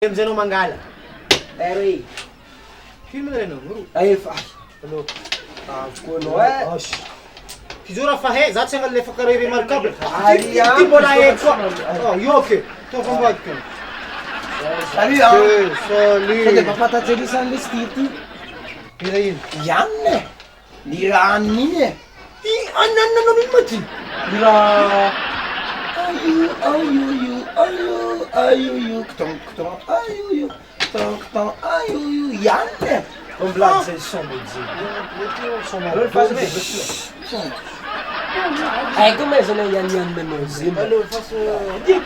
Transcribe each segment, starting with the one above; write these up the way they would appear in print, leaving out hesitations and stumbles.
Mzee Mangala. Eri. Film ده نمرو. أي فاش. لو. تكون واحد. اش. كيزورا فهي ذات شغل اللي فكر يبي مركب. عالية. تبغى ايه يوكي. توفن باكن. Salut Salut. Salut. Siete papà te li san vestiti? Pirain. Janne. Lira annine. Ti annan non mi mati. Lira. Ayu. Kton. Ayu. Janne. On blad sig som mezzi. Som Allora fai questo. Come sono gli anni menosi? Allora faccio 10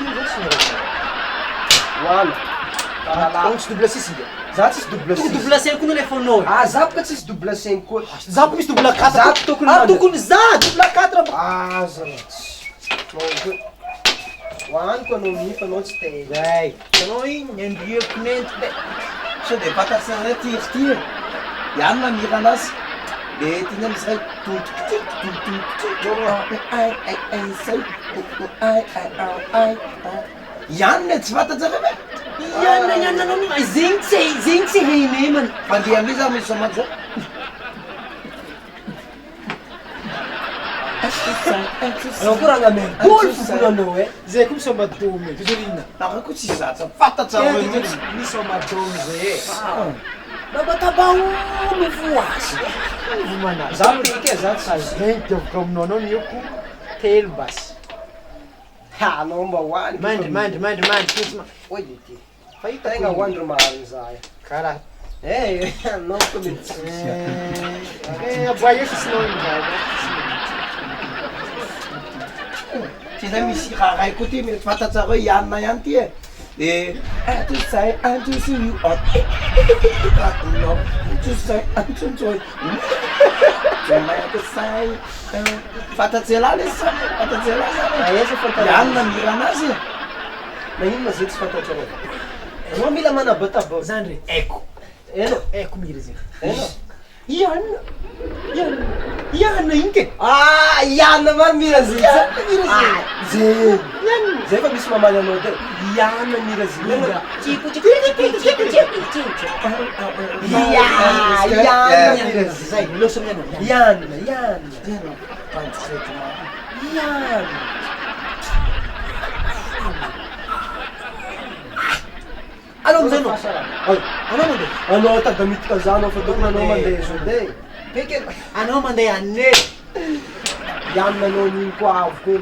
One. Ons dubla sisiga. Zat is dubla Tu dubla sen kun telefon no. Ah, zap que is dubla sem cor. Zap mis dubla 4. Zap tu kun. Ah, tu kun za dubla 4. Ah, zat. One quando mi fa non stay. Dai, noi nem dia kment. So de pata sa tir. Janna miranas. De tinem sai tut. Ai. Janne, zwarte Sache. Ja, no, singt sie hey nehmen. Van die hebben niet zo met zo. Non kuranga men. Golf kurano Zé como são badume, vizurina. Nou, ik zie dat. Zo fatta zo. Ni são badume Zé. Baba tá bom, me voasse. Vumana. Zat ik zat sai. Gente, eu como não eu com telbas. Ha, number one. Mande. Oi, diti. Vai Tenga wonder man sai. Cara. Não começo. Boia esse nome, vai. Ti dai mi si raga ikuti mi fatta zo Janna janti. To say and to see you on. No, to say and to enjoy. To say. Fatta zelale sa. Esse foi Janna miranasi. Nenhum mas isso fatta zo. Não me lama na bata bo. Zandre. Eco mirzi. Janna inke. Ah, Janna man mirasi. Zé vai me chamar de noite. Janna mirasi. Tipo. Janna mirasi. Sai, lo so meno. Janna. Alô, Zeno. Ano ta damit ka zano fa dok na no man de so de. Ano man de anne. Janna no nin kwa of ko.